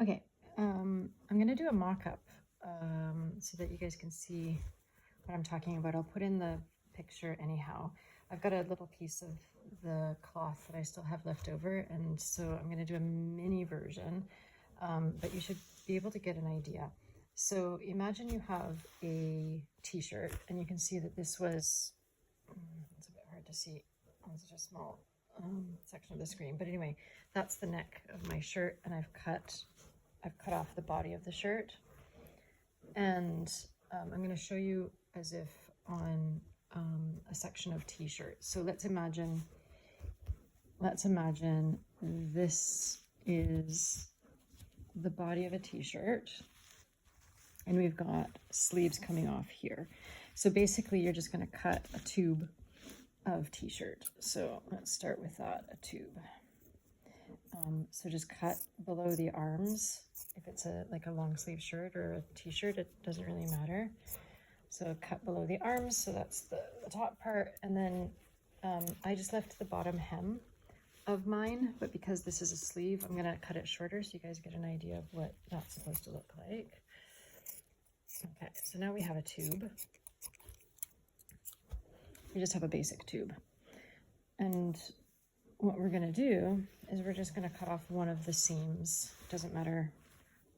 Okay, I'm gonna do a mock-up so that you guys can see what I'm talking about. I'll put in the picture anyhow. I've got a little piece of the cloth that I still have left over, and so I'm gonna do a mini version, but you should be able to get an idea. So imagine you have a t-shirt, and you can see that this was, it's a bit hard to see on such a small section of the screen, but anyway, that's the neck of my shirt, and I've cut off the body of the shirt, and I'm going to show you as if on a section of t-shirt. So let's imagine this is the body of a t-shirt, and we've got sleeves coming off here. So basically you're just going to cut a tube of t-shirt. So let's start with that, a tube. So just cut below the arms. If it's like a long sleeve shirt or a t-shirt, it doesn't really matter. So cut below the arms, so that's the top part. And then I just left the bottom hem of mine, but because this is a sleeve, I'm gonna cut it shorter so you guys get an idea of what that's supposed to look like. Okay, so now we have a tube. We just have a basic tube. And what we're gonna do is we're just gonna cut off one of the seams. It doesn't matter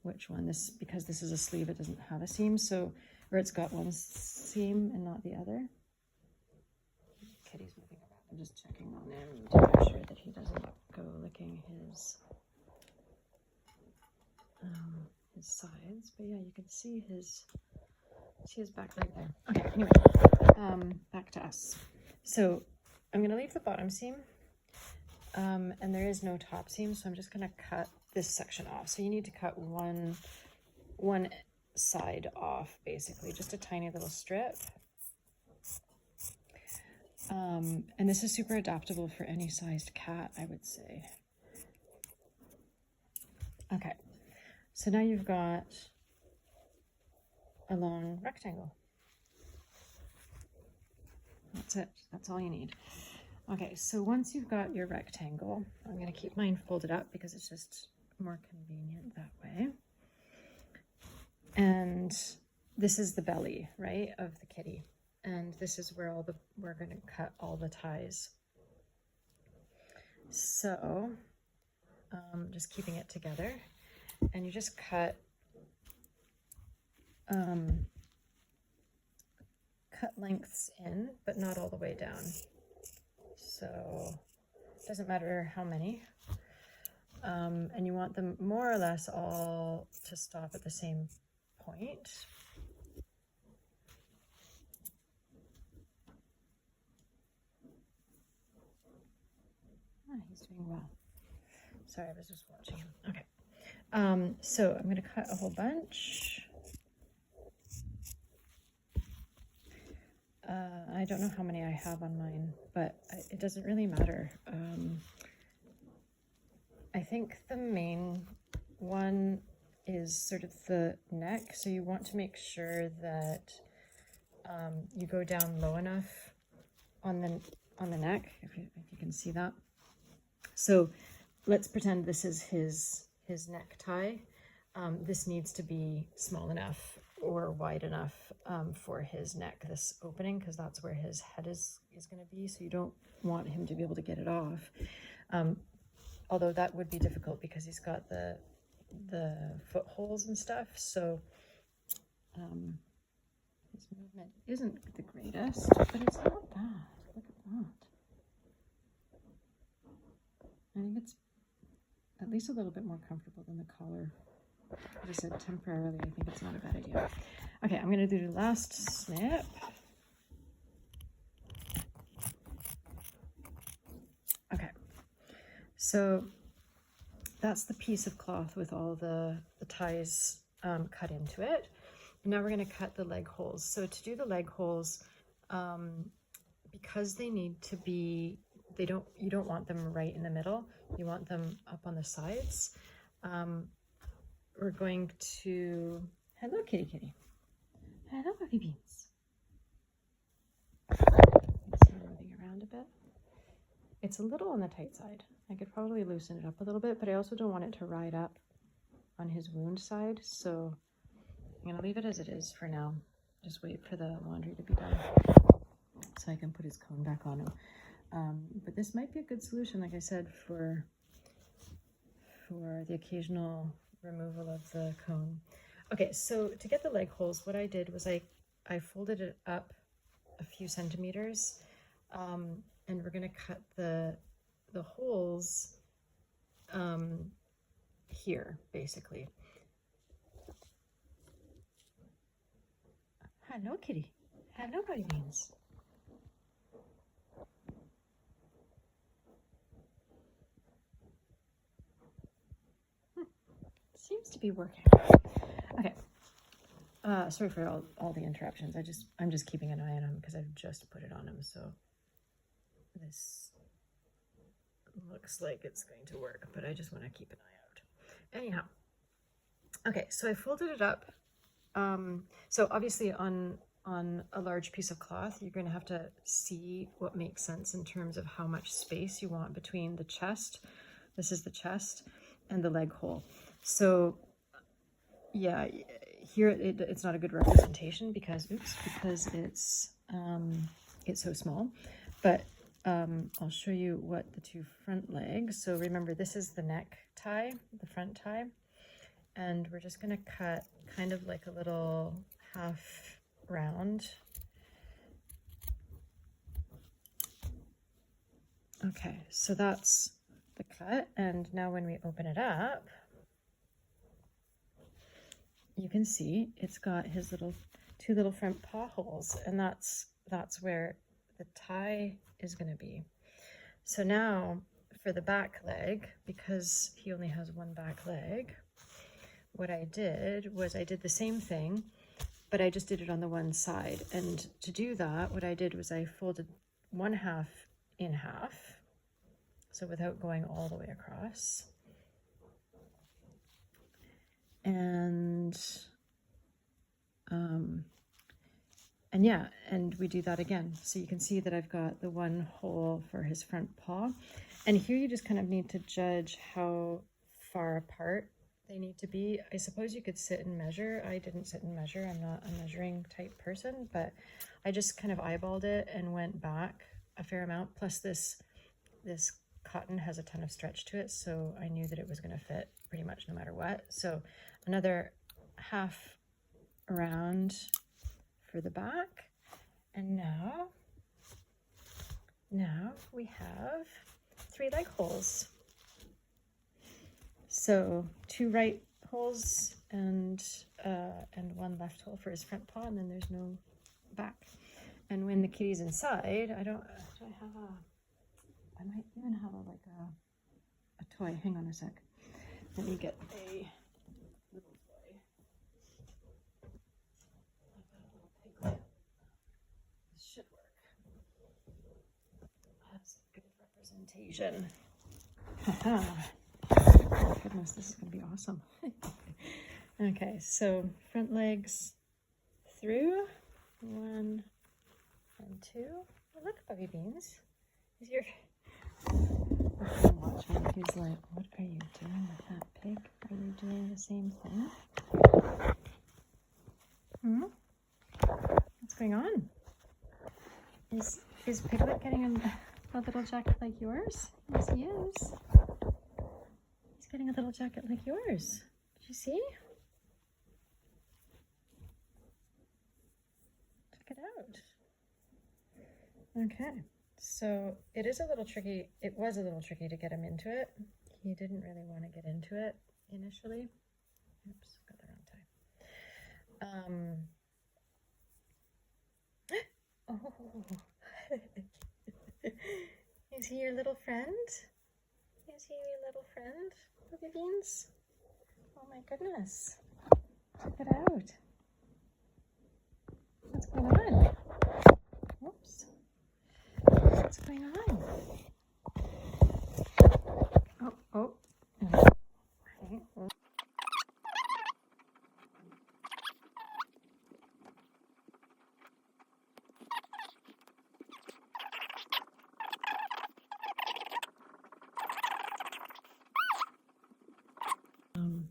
which one, because this is a sleeve, it doesn't have a seam, so, or it's got one seam and not the other. Kitty's moving around. I'm just checking on him to make sure that he doesn't go licking his sides. But yeah, you can see his back leg there. Okay, anyway, back to us. So I'm gonna leave the bottom seam, and there is no top seam, so I'm just gonna cut this section off. So you need to cut one side off, basically, just a tiny little strip. And this is super adaptable for any sized cat, I would say. Okay, so now you've got a long rectangle. That's it, that's all you need. Okay, so once you've got your rectangle, I'm gonna keep mine folded up because it's just more convenient that way. And this is the belly, right, of the kitty. And this is where we're gonna cut all the ties. So, just keeping it together, and you just cut lengths in, but not all the way down. So it doesn't matter how many. And you want them more or less all to stop at the same point. He's doing well. Sorry, I was just watching him. Okay. So I'm going to cut a whole bunch. I don't know how many I have on mine, but it doesn't really matter. I think the main one is sort of the neck, so you want to make sure that you go down low enough on the neck, if you can see that. So let's pretend this is his necktie. This needs to be small enough or wide enough for his neck, this opening, because that's where his head is going to be, so you don't want him to be able to get it off. Although that would be difficult because he's got the footholes and stuff, so his movement isn't the greatest, but it's not bad. Look at that. I think it's at least a little bit more comfortable than the collar. As I said, temporarily, I think it's not a bad idea. Okay, I'm going to do the last snip. Okay, so that's the piece of cloth with all the ties cut into it. And now we're going to cut the leg holes. So to do the leg holes, because they need to be, you don't want them right in the middle. You want them up on the sides. We're going to, hello kitty kitty. Hello puppy beans. See her moving around a bit. It's a little on the tight side. I could probably loosen it up a little bit, but I also don't want it to ride up on his wound side, so I'm gonna leave it as it is for now. Just wait for the laundry to be done so I can put his cone back on him. But this might be a good solution, like I said, for the occasional removal of the cone. Okay, so to get the leg holes, what I did was I folded it up a few centimeters, and we're gonna cut the holes here, basically. Hello, kitty. Hello, buddy beans. Seems to be working. Okay. Sorry for all the interruptions. I'm just keeping an eye on him because I've just put it on him, so this looks like it's going to work, but I just want to keep an eye out. Anyhow, okay, so I folded it up. So obviously on a large piece of cloth, you're going to have to see what makes sense in terms of how much space you want between the chest, this is the chest, and the leg hole. So yeah, here it's not a good representation because it's so small, but I'll show you what the two front legs. So remember, this is the neck tie, the front tie, and we're just going to cut kind of like a little half round. Okay, so that's the cut, and now when we open it up, you can see it's got his two little front paw holes, and that's where the tie is going to be. So now for the back leg, because he only has one back leg, what I did was I did the same thing, but I just did it on the one side. And to do that, what I did was I folded one half in half, so without going all the way across. And yeah, and we do that again. So you can see that I've got the one hole for his front paw. And here you just kind of need to judge how far apart they need to be. I suppose you could sit and measure. I didn't sit and measure. I'm not a measuring type person, but I just kind of eyeballed it and went back a fair amount. Plus this cotton has a ton of stretch to it, so I knew that it was going to fit pretty much no matter what. So another half around for the back, and now we have 3 leg holes. So 2 right holes and 1 left hole for his front paw, and then there's no back. And when the kitty's inside, I might even have a toy. Hang on a sec. Let me get a little toy. I've got a little piglet. This should work. That's a good representation. Haha. Oh, goodness, this is going to be awesome. Okay, so front legs through, 1 and 2. Oh, look, Bubby Beans. He's here. Watch him. He's like, what are you doing with that pig? Are you doing the same thing? What's going on? Is Piglet getting a little jacket like yours? Yes, he is. He's getting a little jacket like yours. Did you see? Check it out. Okay. So it is a little tricky. It was a little tricky to get him into it. He didn't really want to get into it initially. Oops, got the wrong tie. Oh, is he your little friend? Is he your little friend, Bubby Beans? Oh my goodness! Check it out. What's going on? Whoops. What's going on? Oh. Okay.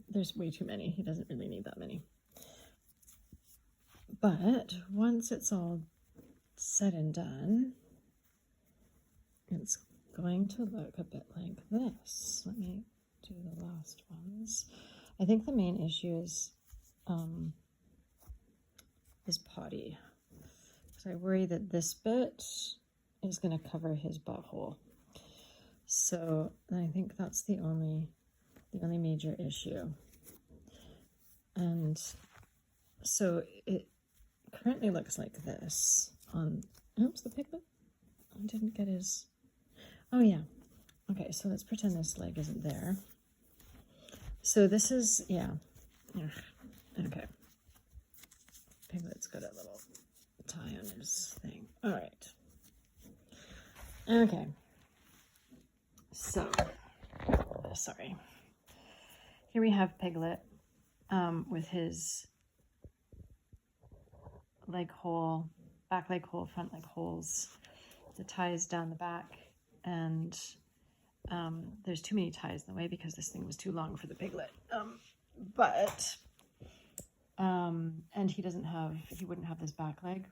There's way too many. He doesn't really need that many. But once it's all said and done, it's going to look a bit like this. Let me do the last ones. I think the main issue is potty. So I worry that this bit is going to cover his butthole. So I think that's the only major issue. And so it currently looks like this on, oops, the piglet. I didn't get his, oh yeah. Okay, so let's pretend this leg isn't there. So this is, yeah. Okay. Piglet's got a little tie on his thing. All right. Okay. So, sorry. Here we have Piglet with his leg hole, back leg hole, front leg holes, the ties down the back, and there's too many ties in the way because this thing was too long for the Piglet. And he wouldn't have this back leg.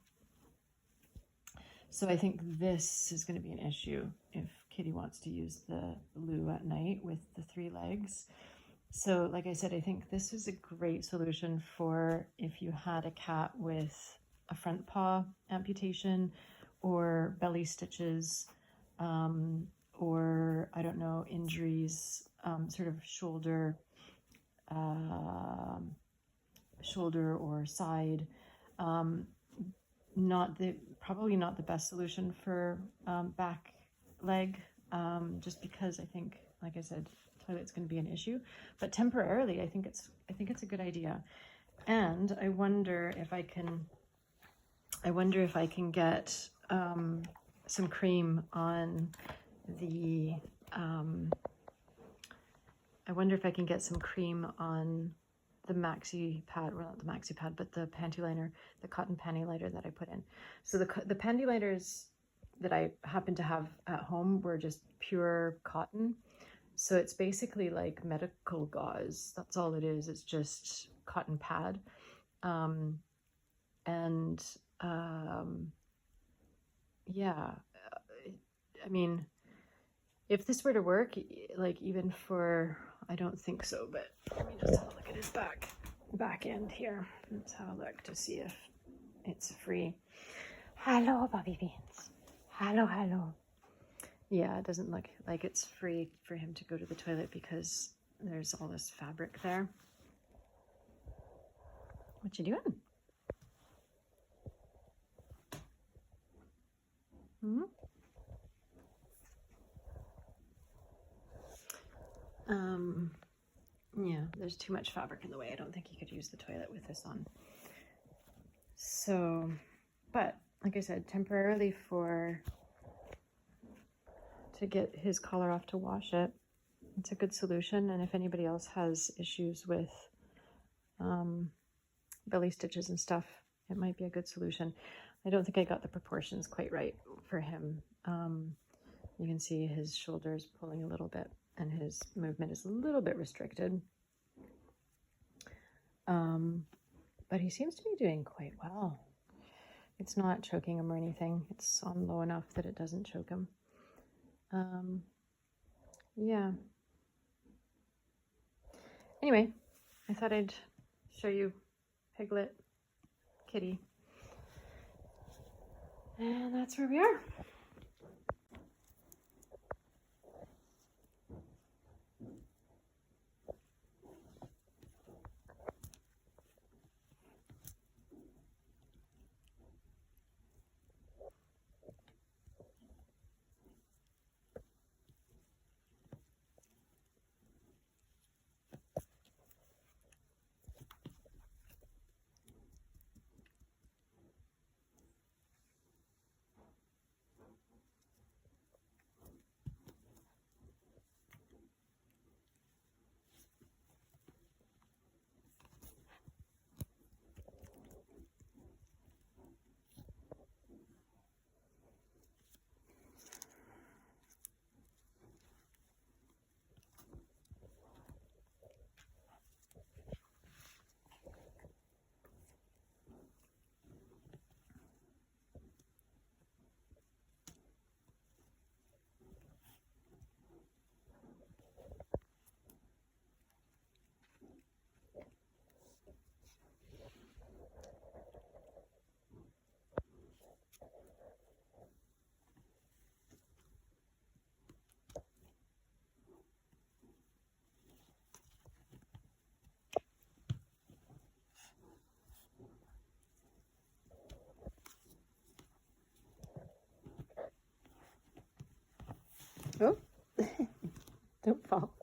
So I think this is going to be an issue if Kitty wants to use the loo at night with the 3 legs. So like I said, I think this is a great solution for if you had a cat with a front paw amputation or belly stitches, or I don't know, injuries, sort of shoulder or side. Probably not the best solution for back leg, just because I think, like I said, toilet's going to be an issue. But temporarily, I think it's a good idea. And I wonder if I can get some cream on the. I wonder if I can get some cream on the maxi pad, well, not the maxi pad, but the panty liner, the cotton panty liner that I put in. So the panty liners that I happen to have at home were just pure cotton. So it's basically like medical gauze. That's all it is. It's just cotton pad. Yeah, I mean, if this were to work, like even for, I don't think so, but let me just have a look at his back end here. Let's have a look to see if it's free. Hello, Bobby Beans. Hello. Yeah, it doesn't look like it's free for him to go to the toilet because there's all this fabric there. What you doing? Yeah, there's too much fabric in the way. I don't think he could use the toilet with this on. So, but like I said, temporarily to get his collar off to wash it, it's a good solution. And if anybody else has issues with belly stitches and stuff, it might be a good solution. I don't think I got the proportions quite right for him. You can see his shoulders pulling a little bit and his movement is a little bit restricted. But he seems to be doing quite well. It's not choking him or anything. It's on low enough that it doesn't choke him. Yeah. Anyway, I thought I'd show you Piglet, Kitty. And that's where we are. Oh, don't fall.